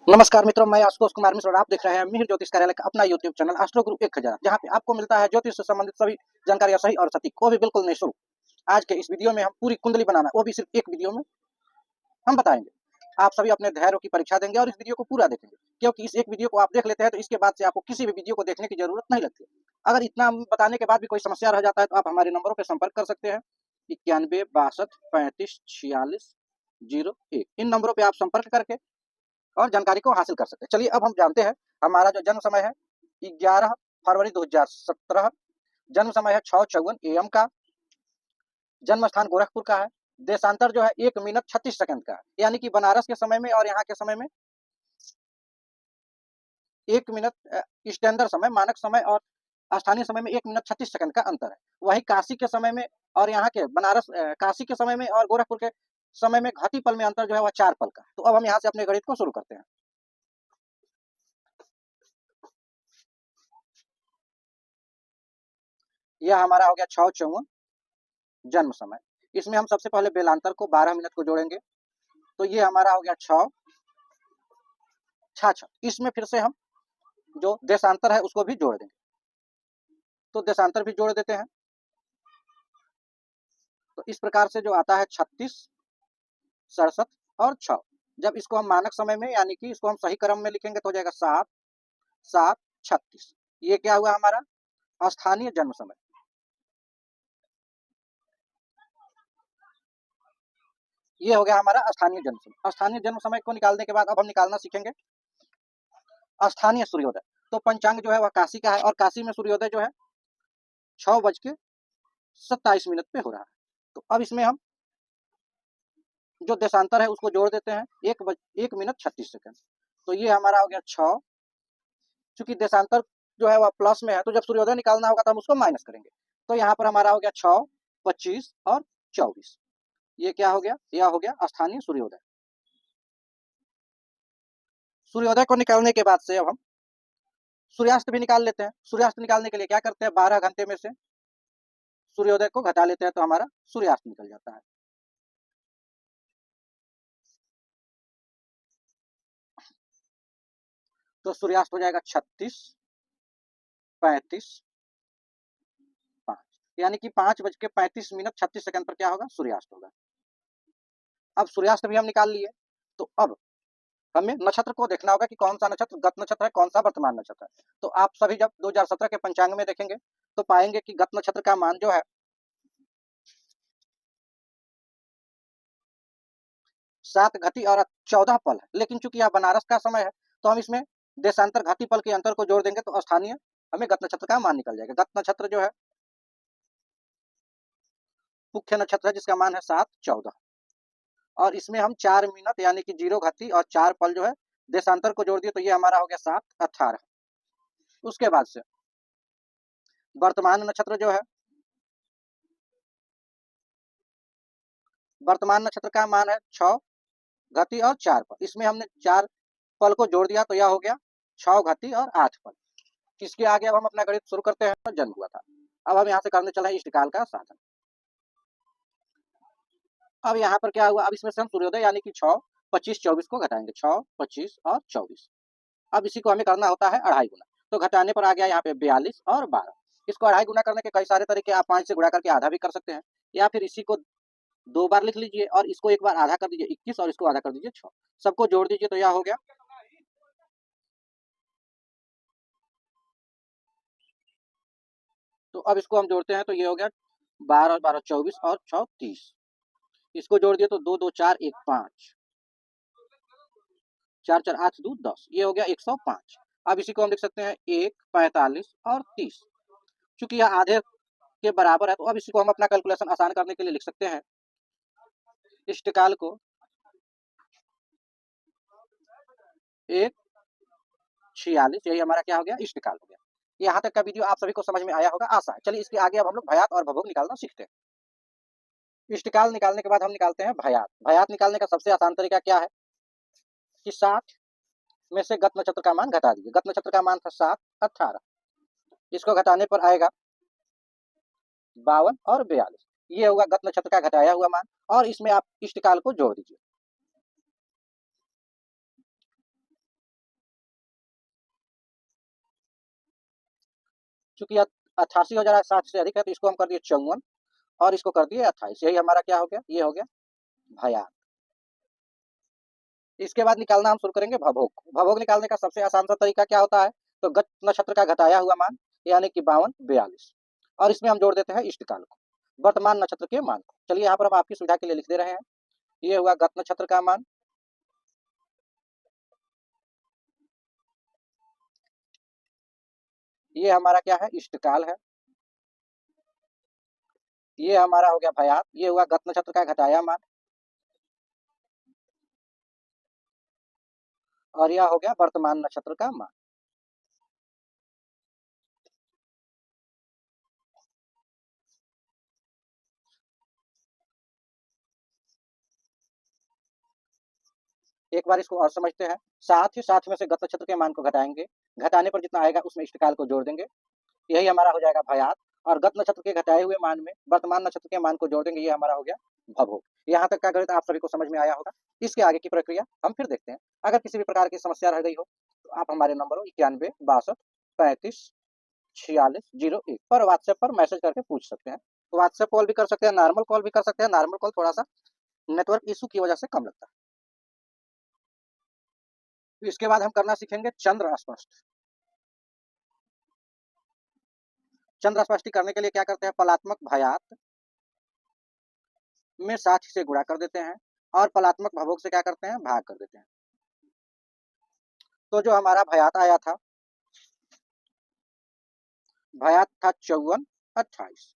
नमस्कार मित्रों, मैं आशुतोष कुमार मिश्र और आप देख रहे हैं मिहिर ज्योतिष कार्यालय का अपना यूट्यूब चैनल एस्ट्रो गुरु 1000, जहां पे आपको मिलता है ज्योतिष से संबंधित सभी जानकारियां सही और सटीक, वो भी बिल्कुल निःशुल्क। आज के इस वीडियो में हम पूरी कुंडली बनाना, वो भी सिर्फ एक वीडियो में हम बताएंगे। आप सभी अपने धैर्य की परीक्षा देंगे और इस वीडियो को पूरा देखेंगे, क्योंकि इस एक वीडियो को आप देख लेते हैं तो इसके बाद से आपको किसी भी वीडियो को देखने की जरूरत नहीं लगती। अगर इतना बताने के बाद भी कोई समस्या रह जाता है तो आप हमारे नंबरों पर संपर्क कर सकते हैं। 91 62 35 46 01 इन नंबरों पर आप संपर्क करके और जानकारी को हासिल कर सकते हैं। चलिए अब हम जानते हैं हमारा जो जन्म समय है 11 फरवरी 2017, जन्म समय है 6:54 AM का, जन्म स्थान गोरखपुर का है, देशांतर जो है 1 मिनट 36 सेकंड का है, यानी कि बनारस के समय में और यहाँ के समय में 1 मिनट स्टैंडर्ड समय, मानक समय और स्थानीय समय में 1 मिनट 36 सेकंड का अंतर है। वही काशी के समय में और यहाँ के बनारस काशी के समय में और गोरखपुर के समय में घटी पल में अंतर जो है वह 4 पल का है। तो अब हम यहाँ से अपने गणित को शुरू करते हैं। यह हमारा हो गया 6:54 जन्म समय। इसमें हम सबसे पहले बेलांतर को 12 मिनट को जोड़ेंगे, तो ये हमारा हो गया 6 इसमें फिर से हम जो देशांतर है उसको भी जोड़ देंगे, तो देशांतर भी जोड़ देते हैं। तो इस प्रकार से जो आता है 36, 67 और 6। जब इसको हम मानक समय में यानी कि इसको हम सही क्रम में लिखेंगे तो हो जाएगा 7 7 36। ये क्या हुआ हमारा स्थानीय जन्म समय। ये हो गया हमारा स्थानीय जन्म समय। स्थानीय जन्म समय को निकालने के बाद अब हम निकालना सीखेंगे स्थानीय सूर्योदय। तो पंचांग जो है वह काशी का है और काशी में सूर्योदय जो है 6:27 पे हो रहा है। तो अब इसमें हम जो देशांतर है उसको जोड़ देते हैं, 1 मिनट 36 सेकंड। तो ये हमारा हो गया 6। चूंकि देशांतर जो है वह प्लस में है तो जब सूर्योदय निकालना होगा तो हम उसको माइनस करेंगे। तो यहाँ पर हमारा हो गया 6, 25 और 24। ये क्या हो गया, यह हो गया स्थानीय सूर्योदय। सूर्योदय को निकालने के बाद से अब हम सूर्यास्त भी निकाल लेते हैं। सूर्यास्त निकालने के लिए क्या करते हैं, 12 घंटे में से सूर्योदय को घटा लेते हैं तो हमारा सूर्यास्त निकल जाता है। तो सूर्यास्त हो जाएगा 36, 35, 5, यानी कि 5:35 पर क्या होगा, सूर्यास्त होगा। अब सूर्यास्त भी हम निकाल लिए, तो अब हमें नक्षत्र को देखना होगा कि कौन सा नक्षत्र गत नक्षत्र है, कौन सा वर्तमान नक्षत्र है। तो आप सभी जब 2017 के पंचांग में देखेंगे तो पाएंगे कि गत नक्षत्र का मान जो है 7 घटी और 14 पल है, लेकिन चूंकि यह बनारस का समय है तो हम इसमें देशांतर घटी पल के अंतर को जोड़ देंगे तो स्थानीय हमें गत नक्षत्र का मान निकल जाएगा। गत नक्षत्र जो है मुख्य नक्षत्र है जिसका मान है 7/14, और इसमें हम 4 मिनट यानी कि 0 घटी और 4 पल जो है देशांतर को जोड़ दिए तो ये हमारा हो गया 7/18। उसके बाद से वर्तमान नक्षत्र जो है, वर्तमान नक्षत्र का मान है 6 घटी और 4 पल। इसमें हमने 4 पल को जोड़ दिया तो यह हो गया 6 घटी और 8 पल। इसके आगे अब हम अपना गणित शुरू करते हैं। तो जन्म हुआ था, अब हम यहाँ से करने चले इष्टकाल का साधन। अब यहाँ पर क्या हुआ, अब इसमें से हम सूर्योदय यानी कि 6, 25, 24 को घटाएंगे, 6, 25 और 24। अब इसी को हमें करना होता है 2.5 गुना, तो घटाने पर आ गया यहाँ पे 42 और 12। इसको 2.5 गुना करने के कई सारे तरीके, आप 5 से गुणा करके आधा भी कर सकते हैं, या फिर इसी को 2 बार लिख लीजिए और इसको एक बार आधा कर दीजिए 21 और इसको आधा कर दीजिए 6, सबको जोड़ दीजिए तो यह हो गया। तो अब इसको हम जोड़ते हैं तो ये हो गया 12 और 12 24 और 6 30। इसको जोड़ दिए तो 2 2 4 1 5, 4 4 8 2 10, ये हो गया 105। अब इसी को हम लिख सकते हैं 1, 45 और 30। चूंकि यह आधे के बराबर है तो अब इसी को हम अपना कैलकुलेशन आसान करने के लिए लिख सकते हैं। इष्टकाल को 1:46, यही हमारा क्या हो गया, इष्टकाल हो गया। यहाँ तक का वीडियो आप सभी को समझ में आया होगा, आशा है। चलिए इसके आगे अब हम लोग भयात और भभोग निकालना सीखते हैं। इष्टकाल निकालने के बाद हम निकालते हैं भयात। भयात निकालने का सबसे आसान तरीका क्या है कि 60 में से गत नक्षत्र का मान घटा दीजिए। गत नक्षत्र का मान था 7/18, इसको घटाने पर आएगा 52 और 42। ये होगा गत नक्षत्र का घटाया हुआ मान, और इसमें आप इष्टकाल को जोड़ दीजिए। चूंकि 88 हो जा रहा है 60 से अधिक है, तो इसको हम कर दिए 54 और इसको कर दिए 28। यही हमारा क्या हो गया, ये हो गया भयात। इसके बाद निकालना हम शुरू करेंगे भभोग। भभोग निकालने का सबसे आसान सा तरीका क्या होता है, तो गत नक्षत्र का घटाया हुआ मान यानी कि 52 42 और इसमें हम जोड़ देते हैं इष्टकाल को, वर्तमान नक्षत्र के मान को। चलिए यहाँ पर हम आपकी सुविधा के लिए लिख दे रहे हैं। ये हुआ गत नक्षत्र का मान, ये हमारा क्या है, इष्टकाल है, ये हमारा हो गया भयात, ये हुआ गत नक्षत्र का घटाया मान, और यह हो गया वर्तमान नक्षत्र का मान। एक बार इसको और समझते हैं। साथ ही साथ में से गत नक्षत्र के मान को घटाएंगे, घटाने पर जितना आएगा उसमें इष्टकाल को जोड़ देंगे, यही हमारा हो जाएगा भयात। और गत नक्षत्र के घटाए हुए मान में वर्तमान नक्षत्र के मान को जोड़ देंगे, ये हमारा हो गया भभोग। यहाँ तक का गणित आप सभी को समझ में आया होगा। इसके आगे की प्रक्रिया हम फिर देखते हैं। अगर किसी भी प्रकार की समस्या रह गई हो तो आप हमारे नंबर 91 62 35 46 01 पर व्हाट्सएप पर मैसेज करके पूछ सकते हैं। व्हाट्सएप कॉल भी कर सकते हैं, नॉर्मल कॉल भी कर सकते हैं। नॉर्मल कॉल थोड़ा सा नेटवर्क इशू की वजह से कम लगता है। इसके बाद हम करना सीखेंगे चंद्र स्पष्ट। चंद्र स्पष्टी करने के लिए क्या करते हैं, पलात्मक भयात में 60 से गुणा कर देते हैं और पलात्मक भभोग से क्या करते हैं, भाग कर देते हैं। तो जो हमारा भयात आया था, भयात था 54 28,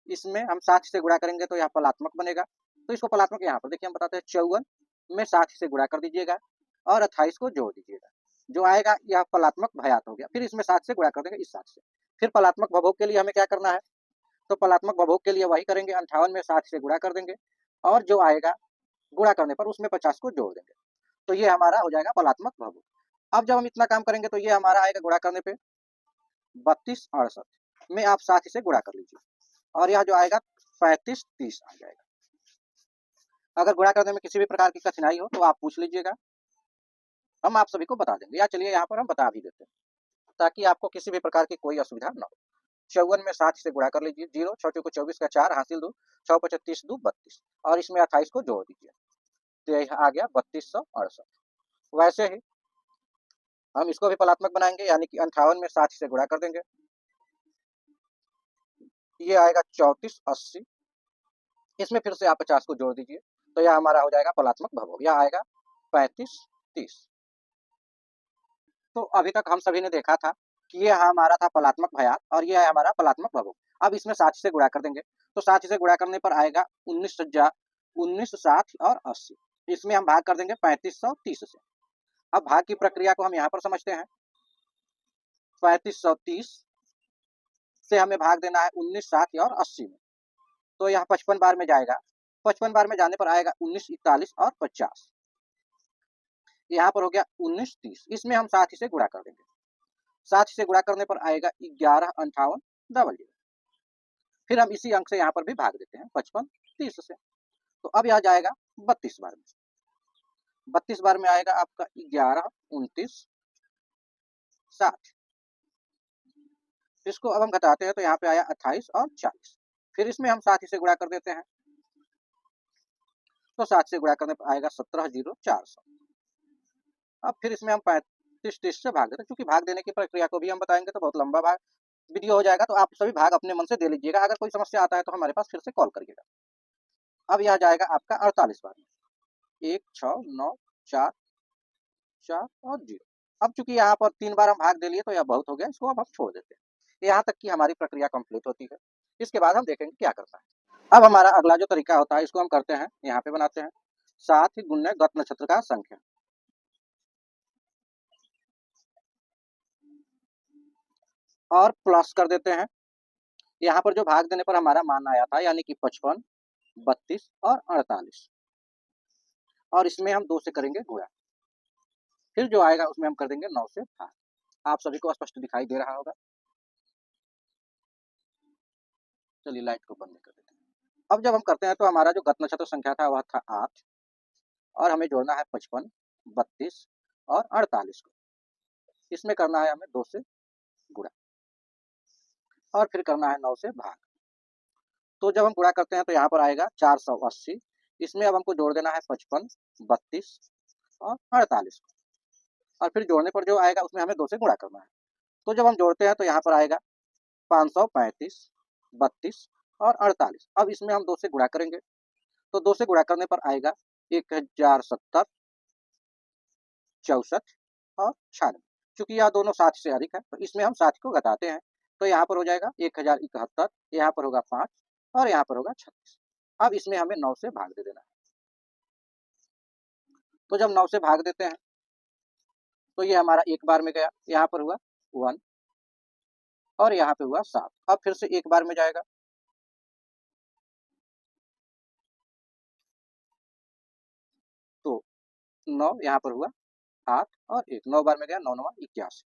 इसमें हम 60 से गुणा करेंगे तो यह पलात्मक बनेगा। तो इसको पलात्मक यहाँ पर देखिए हम बताते हैं, 54 में 60 से गुणा कर दीजिएगा और 28 को जोड़ दीजिएगा, जो आएगा यह पलात्मक भयात हो गया। फिर इसमें 60 से गुणा कर देंगे इस 60 से। फिर पलात्मक भभोग के लिए हमें क्या करना है, तो पलात्मक भभोग के लिए वही करेंगे, 58 में 60 से गुणा कर देंगे और जो आएगा गुणा करने पर उसमें 50 को जोड़ देंगे, तो ये हमारा हो जाएगा पलात्मक भभोग। अब जब हम इतना काम करेंगे तो ये हमारा आएगा गुणा करने पे 32 68 में आप 60 से गुणा कर लीजिए और यह जो आएगा 35 30 आ जाएगा। अगर गुणा करने में किसी भी प्रकार की कठिनाई हो तो आप पूछ लीजिएगा, हम आप सभी को बता देंगे, या चलिए यहाँ पर हम बता भी देते हैं ताकि आपको किसी भी प्रकार की कोई असुविधा न हो। 54 में 60 से गुणा कर लीजिए, 0 6 को 24 का 4 हासिल 2 6 25 30 2 32 और इसमें 28 को जोड़ दीजिए, तो यह आ गया 3268। वैसे ही हम इसको भी पलात्मक बनाएंगे, यानी कि 58 में 60 से गुणा कर देंगे, ये आएगा 34 80, इसमें फिर से आप 50 को जोड़ दीजिए, तो यह हमारा हो जाएगा पलात्मक भभोग, यह आएगा 35 30। तो अभी तक हम सभी ने देखा था कि ये हमारा था पलात्मक भयात और ये है हमारा पलात्मक भभोग। अब इसमें 60 से गुणा कर देंगे, तो 60 से गुणा करने पर आएगा 19 60 और 80, इसमें हम भाग कर देंगे 3530 से। अब भाग की प्रक्रिया को हम यहाँ पर समझते हैं। 3530 से हमें भाग देना है 19 60 और 80 में, तो यहाँ 55 बार में जाएगा, 55 बार में जाने पर आएगा 19 41 और 50, यहाँ पर हो गया 19 30, इसमें हम 60 से गुणा कर देंगे, 60 से गुणा करने पर आएगा 11 58 00, फिर हम इसी अंक से यहाँ पर भी भाग देते हैं 55 30 से, तो अब यह जाएगा 32 बार में, 32 बार में आएगा आपका 11 29 60, इसको अब हम घटाते हैं तो यहाँ पे आया 28 और 40, फिर इसमें हम 60 से गुणा कर देते हैं, तो 60 से गुणा करने पर आएगा 170400। अब फिर इसमें हम 35 30 से भाग देते हैं, क्योंकि भाग देने की प्रक्रिया को भी हम बताएंगे तो बहुत लंबा भाग वीडियो हो जाएगा, तो आप सभी भाग अपने मन से दे लीजिएगा। अगर कोई समस्या आता है तो हमारे पास फिर से कॉल करिएगा। अब यह जाएगा आपका 48 बार में, 1 6 9 4 4 और 0। अब चूंकि यहाँ पर 3 बार हम भाग दे लिए तो यह बहुत हो गया, इसको अब हम छोड़ देते हैं। यहाँ तक की हमारी प्रक्रिया कंप्लीट होती है। इसके बाद हम देखेंगे क्या करता है। अब हमारा अगला जो तरीका होता है इसको हम करते हैं, यहाँ पे बनाते हैं 7 गुण्य गत नक्षत्र का संख्या और प्लस कर देते हैं। यहाँ पर जो भाग देने पर हमारा मान आया था यानी कि 55 32 और 48, और इसमें हम 2 से करेंगे गुणा, फिर जो आएगा उसमें हम कर देंगे 9 से भाग। आप सभी को स्पष्ट दिखाई दे रहा होगा। चलिए लाइट को बंद कर देते हैं। अब जब हम करते हैं तो हमारा जो गत नक्षत्र संख्या था वह था 8 और हमें जोड़ना है 55 32 और 48 को, इसमें करना है हमें 2 से गुणा और फिर करना है 9 से भाग। तो जब हम गुणा करते हैं तो यहाँ पर आएगा 480, इसमें अब हमको जोड़ देना है 55, 32 और 48 और फिर जोड़ने पर जो आएगा उसमें हमें 2 से गुणा करना है। तो जब हम जोड़ते हैं तो यहाँ पर आएगा 535, 32 और 48। अब इसमें हम 2 से गुणा करेंगे तो 2 से गुणा करने पर आएगा 1070, 64 और 96। चूंकि यह दोनों 60 से अधिक है तो इसमें हम 60 को घटाते हैं तो यहाँ पर हो जाएगा 1071, यहाँ पर होगा 5 और यहाँ पर होगा 36। अब इसमें हमें 9 से भाग दे देना है। तो जब 9 से भाग देते हैं तो ये हमारा एक बार में गया, यहाँ पर हुआ 1 और यहाँ पे हुआ 7। अब फिर से एक बार में जाएगा तो 9, यहाँ पर हुआ 8 और 1, 9 बार में गया, 9 9 81।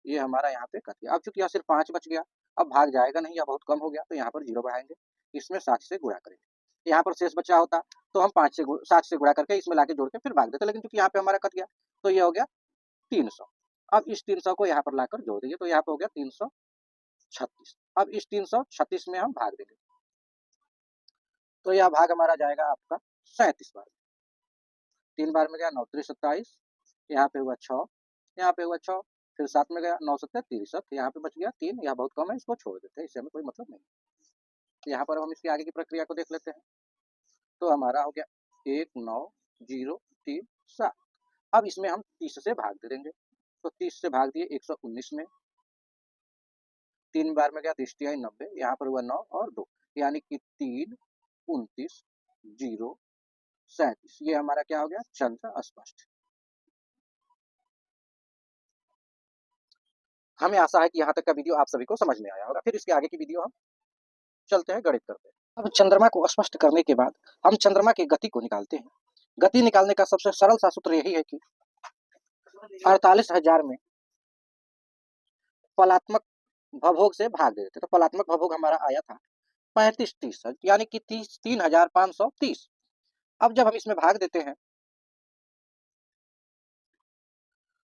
ये हमारा यहाँ पे कट गया। अब चूंकि यहाँ सिर्फ 5 बच गया, अब भाग जाएगा नहीं या बहुत कम हो गया तो यहाँ पर 0 बढ़ाएंगे, इसमें 60 से गुणा करेंगे। यहाँ पर शेष बचा होता तो हम 60 से गुणा करके इसमें लाके जोड़ के फिर भाग देते, लेकिन चूंकि यहाँ पे हमारा कट गया तो ये हो गया 300। अब इस 300 को यहाँ पर लाकर जोड़ देंगे तो यहाँ पे हो गया 336। अब इस 336 में हम भाग देंगे तो यह भाग हमारा जाएगा आपका 37 बार। 3 बार में गया 9 3 27, यहाँ पे हुआ 6, यहाँ पे हुआ 6, फिर 7 में गया 9 7 63, यहाँ पे बच गया 3, यह बहुत कम है, इसको छोड़ देते हैं, इससे हमें कोई मतलब नहीं। यहाँ पर हम इसके आगे की प्रक्रिया को देख लेते हैं तो हमारा हो गया 1903 7। अब इसमें हम 30 से भाग दे देंगे तो 30 से भाग दिए 119 में, 3 बार में गया 30 90, यहाँ पर हुआ 9 और 2, यानी कि 3 29 0 37। ये हमारा क्या हो गया, चंद्र अस्पष्ट। हमें आशा है कि यहाँ तक का वीडियो आप सभी को समझ में आया होगा। फिर इसके आगे की वीडियो हम चलते हैं, गणित करते हैं। अब चंद्रमा को स्पष्ट करने के बाद हम चंद्रमा की गति को निकालते हैं। गति निकालने का सबसे सरल सा सूत्र यही है कि 48,000 में पलात्मक भवभोग से भाग दे देते। तो पलात्मक भवभोग हमारा आया था 3530, यानी कि 3530। अब जब हम इसमें भाग देते हैं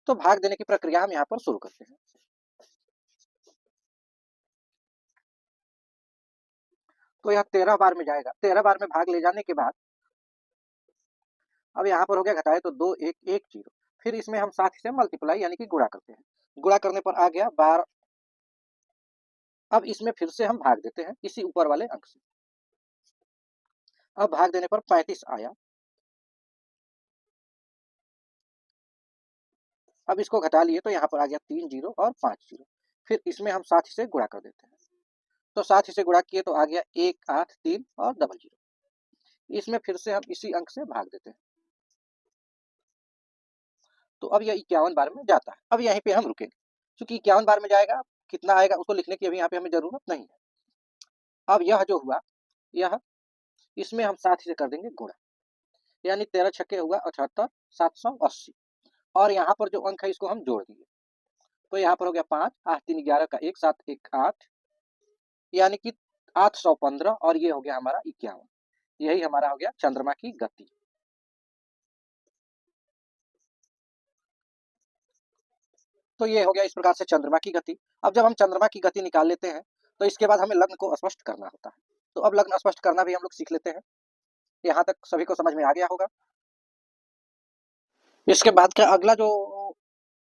तो भाग देने की प्रक्रिया हम यहाँ पर शुरू करते हैं। तो यह 13 बार में जाएगा। 13 बार में भाग ले जाने के बाद अब यहाँ पर हो गया घटाए तो 2 1 1 0, फिर इसमें हम 60 से मल्टीप्लाई यानी कि गुणा करते हैं। गुणा करने पर आ गया 12। अब इसमें फिर से हम भाग देते हैं इसी ऊपर वाले अंक से। अब भाग देने पर 35 आया। अब इसको घटा लिए तो यहाँ पर आ गया 3 0 और 5 0, फिर इसमें हम 60 से गुणा कर देते हैं तो 60 से गुणा किए तो आ गया 1 8 3 और 00। इसमें फिर से हम इसी अंक से भाग देते हैं तो अब यह 51 बार में जाता है। अब यहीं पे हम रुकेंगे क्योंकि 51 बार में जाएगा, कितना आएगा उसको लिखने की अभी यहाँ पे हमें जरूरत नहीं है। अब यह जो हुआ यह, इसमें हम 60 से कर देंगे गुणा, यानी 13 छक्के हुआ 78 780 और यहाँ पर जो अंक है इसको हम जोड़ दिए तो यहाँ पर हो गया 5 8 3 11 का 1 7 1 8, यानी कि 815 और ये हो गया हमारा 51। यही हमारा हो गया चंद्रमा की गति। तो ये हो गया इस प्रकार से चंद्रमा की गति। अब जब हम चंद्रमा की गति निकाल लेते हैं तो इसके बाद हमें लग्न को स्पष्ट करना होता है। तो अब लग्न स्पष्ट करना भी हम लोग सीख लेते हैं। यहाँ तक सभी को समझ में आ गया होगा। इसके बाद का अगला जो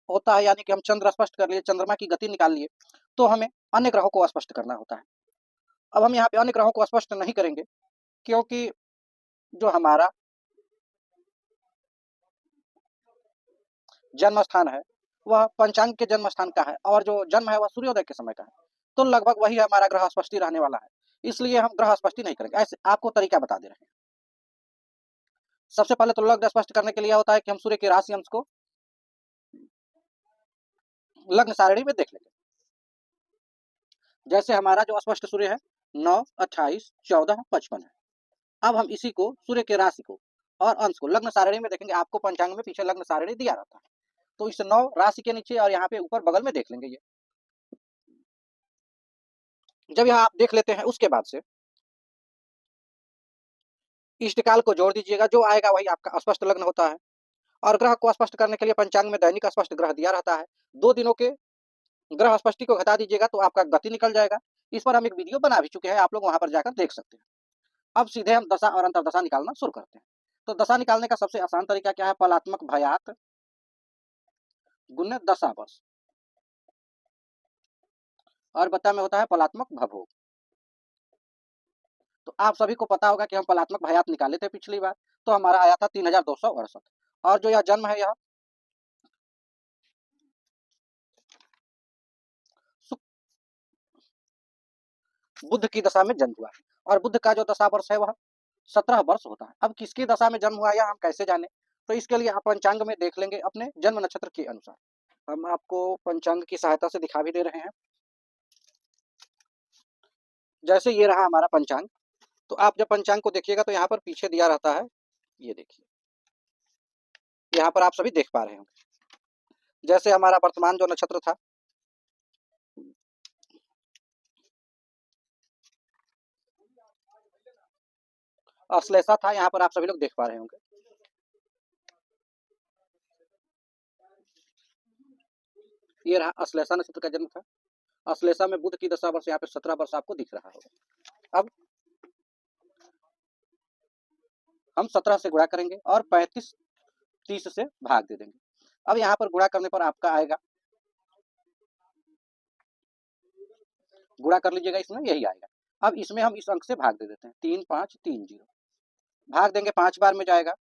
होता है, यानी कि हम चंद्र स्पष्ट कर लिए, चंद्रमा की गति निकाल लिए, तो हमें अन्य ग्रहों को स्पष्ट करना होता है। अब हम यहाँ पे अन्य ग्रहों को स्पष्ट नहीं करेंगे क्योंकि जो हमारा जन्म स्थान है वह पंचांग के जन्म स्थान का है और जो जन्म है वह सूर्योदय के समय का है, तो लगभग वही हमारा ग्रह स्पष्टि रहने वाला है, इसलिए हम ग्रह स्पष्टि नहीं करेंगे। ऐसे आपको तरीका बता दे रहे हैं। सबसे पहले तो लग्न स्पष्ट करने के लिए होता है कि हम सूर्य के राशि अंश को लग्न सारणी में देख लेंगे। जैसे हमारा जो स्पष्ट सूर्य है 9 28 14 55 है। अब हम इसी को सूर्य के राशि को और अंश को लग्न सारणी में देखेंगे। आपको पंचांग में पीछे लग्न सारणी दिया रहता है, तो इस 9 राशि के नीचे और यहाँ पे ऊपर बगल में देख लेंगे। ये जब यहाँ आप देख लेते हैं उसके बाद से इष्टकाल को जोड़ दीजिएगा, जो आएगा वही आपका स्पष्ट लग्न होता है। और ग्रह को स्पष्ट करने के लिए पंचांग में दैनिक स्पष्ट ग्रह दिया रहता है। 2 दिनों के ग्रह स्पष्टि को घटा दीजिएगा तो आपका गति निकल जाएगा। इस पर हम एक वीडियो बना भी चुके हैं, आप लोग वहां पर जाकर देख सकते हैं। अब सीधे हम दशा और अंतरदशा निकालना शुरू करते हैं। तो दशा निकालने का सबसे आसान तरीका क्या है? फलात्मक भयात गुण्य दशा वर्ष, और बता में होता है फलात्मक भभोग। तो आप सभी को पता होगा कि हम फलात्मक भयात निकाले थे पिछली बार, तो हमारा आया था 3268। और जो यह जन्म है, यह बुद्ध की दशा में जन्म हुआ है, और बुद्ध का जो दशा वर्ष है वह 17 वर्ष होता है। अब किसकी दशा में जन्म हुआ यह हम कैसे जाने? तो इसके लिए आप पंचांग में देख लेंगे अपने जन्म नक्षत्र के अनुसार। हम आपको पंचांग की सहायता से दिखा भी दे रहे हैं। जैसे ये रहा हमारा पंचांग, तो आप जब पंचांग को देखिएगा तो यहाँ पर पीछे दिया रहता है, ये देखिए, यहाँ पर आप सभी देख पा रहे होंगे। जैसे हमारा वर्तमान जो नक्षत्र था, अश्लेषा था, यहाँ पर आप सभी लोग देख पा रहे होंगे। ये रहा अश्लेषा नक्षत्र का जन्म था। अश्लेषा में बुध की दशा वर्ष यहाँ पे 17 वर्ष आपको दिख रहा होगा। अब हम 17 से गुणा करेंगे और 35 30 से भाग दे देंगे। अब यहाँ पर गुणा करने पर आपका आएगा, गुणा कर लीजिएगा, इसमें यही आएगा। अब इसमें हम इस अंक से भाग दे देते हैं, 3530 भाग देंगे, 5 बार में जाएगा,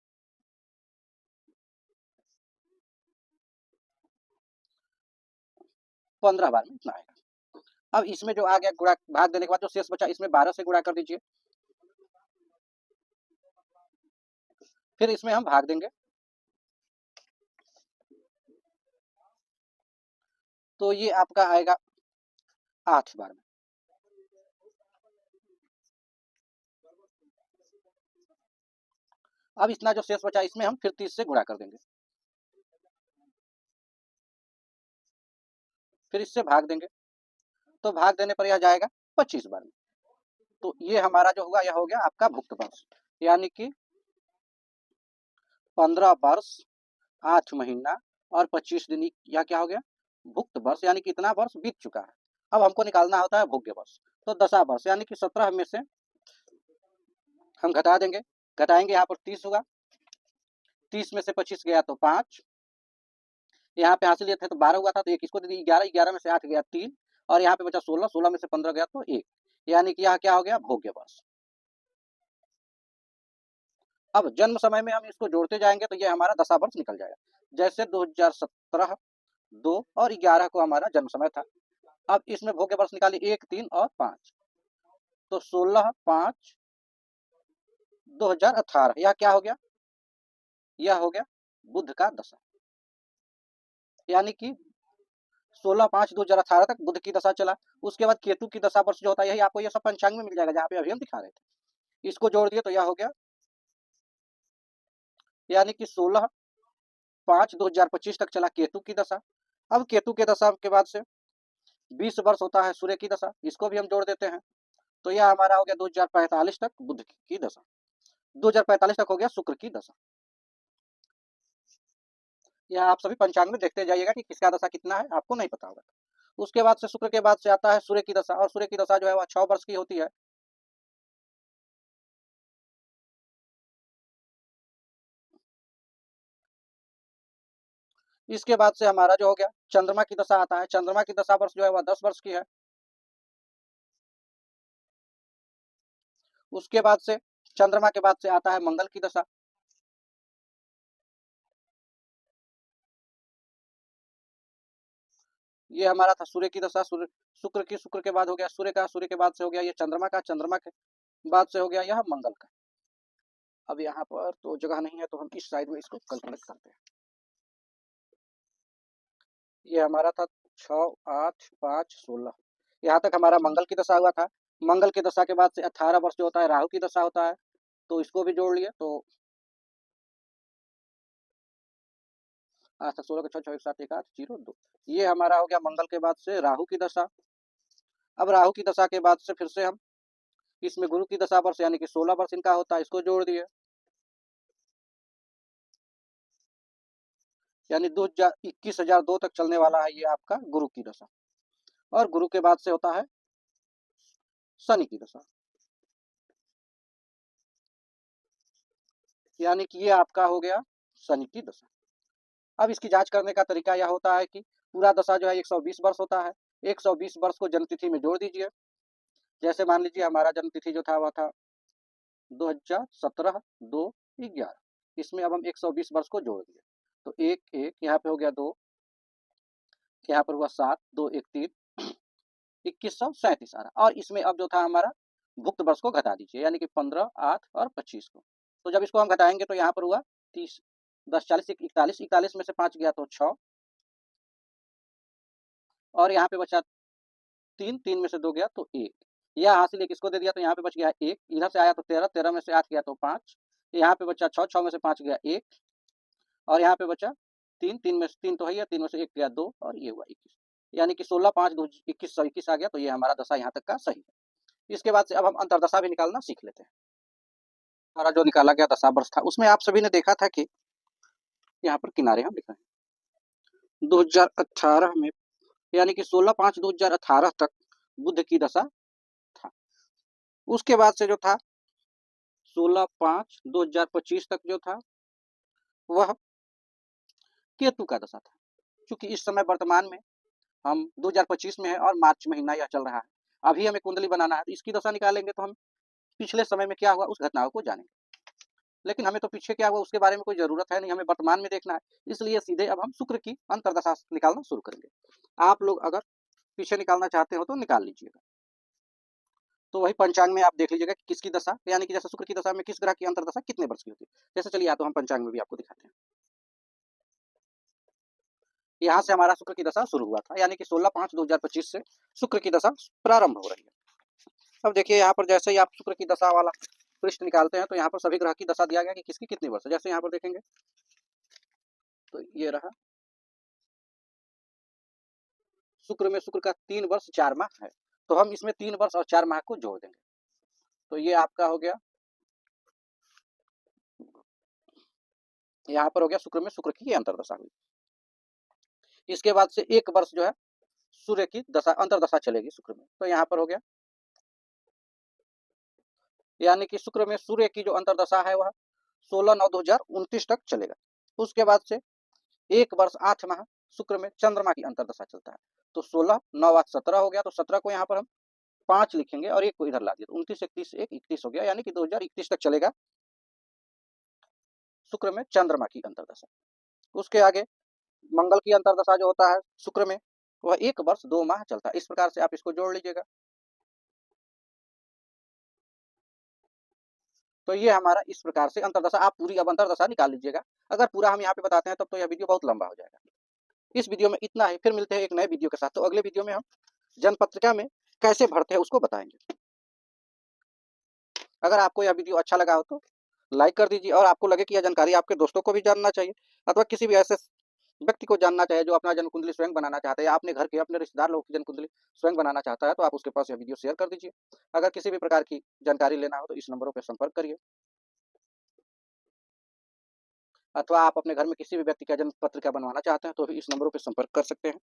15 बार में इतना आएगा। अब इसमें जो आ गया गुणा भाग देने के बाद जो शेष बचा, इसमें 12 से गुणा कर दीजिए, फिर इसमें हम भाग देंगे, तो ये आपका आएगा 8 बार में। अब इतना जो शेष बचा, इसमें हम फिर 30 से गुणा कर देंगे, फिर इससे भाग देंगे, तो भाग देने पर यह जाएगा 25 बार में। तो ये हमारा जो हुआ, यह हो गया आपका भुक्त वर्ष, यानी कि 15 वर्ष 8 महीना और 25 दिन, यह क्या हो गया? भुक्त वर्ष, यानी कि इतना वर्ष बीत चुका है। अब हमको निकालना होता है भोग्य वर्ष। तो दशा वर्ष, यानी कि 17 में से हम घटा देंगे, घटाएंगे, यहाँ पर 30 होगा, 30 में से 25 गया तो 5, यहाँ पे हासिल थे तो 12 हुआ था, तो एक इसको दे दी 11, 11 में से 8 गया 3, और यहाँ पे बचा 16, 16 में से 15 गया तो 1, यानी कि यह क्या हो गया? भोग्य वर्ष। अब जन्म समय में हम इसको जोड़ते जाएंगे तो ये हमारा दशा वर्ष निकल जाएगा। जैसे 2017, 2 और 11 को हमारा जन्म समय था। अब इसमें भोग्य वर्ष निकालिए 1, 3 और 5, तो 16, 5, 2018, यह क्या हो गया? यह हो गया बुध का दशा, यानी कि 16/5/2018 तक बुध की दशा चला। उसके बाद केतु की दशा वर्ष जो होता है, यही आपको ये सब पंचांग में मिल जाएगा, जहाँ पे अभी हम दिखा रहे थे। इसको जोड़ दिए तो यह हो गया, यानी कि 16/5/2025 तक चला केतु की दशा। अब केतु के दशा के बाद से 20 वर्ष होता है सूर्य की दशा, इसको भी हम जोड़ देते हैं, तो यह हमारा हो गया 2045 तक बुध की दशा, 2045 तक हो गया शुक्र की दशा। यह आप सभी पंचांग में देखते जाइएगा कि किसका दशा कितना है, आपको नहीं पता होगा। उसके बाद से शुक्र के बाद से आता है सूर्य की दशा, और सूर्य की दशा जो है वह 6 वर्ष की होती है। इसके बाद से हमारा जो हो गया चंद्रमा की दशा आता है, चंद्रमा की दशा वर्ष जो है वह 10 वर्ष की है। उसके बाद से चंद्रमा के बाद से आता है मंगल की दशा, ये हमारा था सूर्य की दशा, सूर्य शुक्र की, शुक्र के बाद हो गया सूर्य का, सूर्य के बाद से हो गया ये चंद्रमा का, चंद्रमा के बाद से हो गया यह मंगल का। अब यहाँ पर तो जगह नहीं है, तो हम इस साइड में इसको कैलकुलेट करते हैं। ये हमारा था 6, 8, 5, 16, यहाँ तक हमारा मंगल की दशा हुआ था। मंगल की दशा के बाद से 18 वर्ष जो होता है राहु की दशा होता है, तो इसको भी जोड़ लिए, तो 8, 16 का 6, 6, 1, 7, 1, 8, 0, 2, ये हमारा हो गया मंगल के बाद से राहु की दशा। अब राहु की दशा के बाद से फिर से हम इसमें गुरु की दशा वर्ष, यानी कि 16 वर्ष इनका होता है, इसको जोड़ दिए, यानी 21,002 तक चलने वाला है ये आपका गुरु की दशा। और गुरु के बाद से होता है शनि की दशा। यानी कि ये आपका हो गया शनि की दशा। अब इसकी जांच करने का तरीका यह होता है कि पूरा दशा जो है 120 वर्ष होता है। 120 वर्ष को जन्म तिथि में जोड़ दीजिए। जैसे मान लीजिए हमारा जन्म तिथि जो था वह था 2017 2/11। इसमें अब हम 120 वर्ष को जोड़ दिए तो एक एक यहाँ पे हो गया 2, यहाँ पर हुआ 7, 2 1 3, 2137 आ रहा। और इसमें अब जो था हमारा भुक्त वर्ष को घटा दीजिए, यानी कि 15, 8 और 25 को। तो जब इसको हम घटाएंगे तो यहाँ पर हुआ 30, 10 40 41, 41 में से 5 गया तो 6, और यहाँ पे बचा 3, 3 में से 2 गया तो 1। यह हासिल एक इसको दे दिया तो यहाँ पे बच गया 1, इधर से आया तो 13, 13 में से 8 गया तो 5, यहाँ पे बचा 6, 6 में से 5 गया 1, और यहाँ पे बचा 3, 3 में से 3 तो है, 3 में से 1 गया 2, और ये हुआ 21। यानी कि 16, 5, 2, 21, 21 आ गया। तो ये हमारा दशा यहाँ तक का सही है। इसके बाद से अब हम अंतरदशा भी निकालना सीख लेते हैं। हमारा जो निकाला गया दशा वर्ष था उसमें आप सभी ने देखा था कि यहाँ पर किनारे हम लिख रहे हैं 2018 में, यानी कि 16/5/2018 तक बुध की दशा था। उसके बाद से जो था 16/5/2025 तक जो था वह केतु का दशा था। क्योंकि इस समय वर्तमान में हम 2025 में है और मार्च महीना यह चल रहा है, अभी हमें कुंडली बनाना है, तो इसकी दशा निकालेंगे तो हम पिछले समय में क्या हुआ उस घटनाओं को जानेंगे। लेकिन हमें तो पीछे क्या हुआ उसके बारे में कोई जरूरत है नहीं, हमें वर्तमान में देखना है। इसलिए सीधे अब हम शुक्र की अंतरदशा निकालना शुरू करेंगे। आप लोग अगर पीछे निकालना चाहते हो तो निकाल लीजिएगा। तो वही पंचांग में आप देख लीजिएगा कि किसकी दशा, यानी कि जैसे शुक्र की दशा में किस ग्रह की अंतरदशा कितने वर्ष की होती है। जैसे चलिए या तो हम पंचांग में भी आपको दिखाते हैं। यहाँ से हमारा शुक्र की दशा शुरू हुआ था, यानी कि 16/5/2025 से शुक्र की दशा प्रारंभ हो रही है। अब देखिए यहाँ पर जैसे ही आप शुक्र की दशा वाला पृष्ठ निकालते हैं तो यहाँ पर सभी ग्रह की दशा दिया गया कि किसकी कितनी वर्ष है। जैसे यहाँ पर देखेंगे तो ये रहा शुक्र में शुक्र का 3 वर्ष 4 माह है, तो हम इसमें 3 वर्ष और 4 माह को जोड़ देंगे। तो ये आपका हो गया, यहाँ पर हो गया शुक्र में शुक्र की अंतरदशा हुई। इसके बाद से 1 वर्ष जो है सूर्य की दशा अंतरदशा चलेगी शुक्र में, तो यहाँ पर हो गया, यानी कि शुक्र में सूर्य की जो अंतरदशा है वह 16/9/2029 तक चलेगा। उसके बाद से 1 वर्ष 8 माह शुक्र में चंद्रमा की अंतरदशा चलता है। तो 16, 9 8 17 हो गया, तो 17 को यहाँ पर हम 5 लिखेंगे और 1 को इधर ला दिया, तो 29, 31, 1 31 हो गया, यानी कि 2031 तक चलेगा शुक्र में चंद्रमा की अंतरदशा। उसके आगे मंगल की अंतरदशा जो होता है शुक्र में वह 1 वर्ष 2 माह चलता है। इस प्रकार से आप इसको जोड़ लीजिएगा। तो ये हमारा इस प्रकार से अंतरदशा, आप पूरी अब अंतरदशा निकाल लीजिएगा। अगर पूरा हम यहाँ पे बताते हैं तब तो यह वीडियो बहुत लंबा हो जाएगा। इस वीडियो में इतना ही, फिर मिलते हैं एक नए वीडियो के साथ। तो अगले वीडियो में हम जन्म पत्रिका में कैसे भरते हैं उसको बताएंगे। अगर आपको यह वीडियो अच्छा लगा हो तो लाइक कर दीजिए, और आपको लगे कि यह जानकारी आपके दोस्तों को भी जानना चाहिए अथवा किसी भी ऐसे व्यक्ति को जानना चाहिए जो अपना जन्म कुंडली स्वयं बनाना चाहता है, या अपने घर के अपने रिश्तेदार लोगों की जन्म कुंडली स्वयं बनाना चाहता है, तो आप उसके पास यह वीडियो शेयर कर दीजिए। अगर किसी भी प्रकार की जानकारी लेना हो तो इस नंबरों पर संपर्क करिए, अथवा आप अपने घर में किसी भी व्यक्ति का जन्म पत्रिका बनवाना चाहते हैं तो भी इस नंबरों पर संपर्क कर सकते हैं।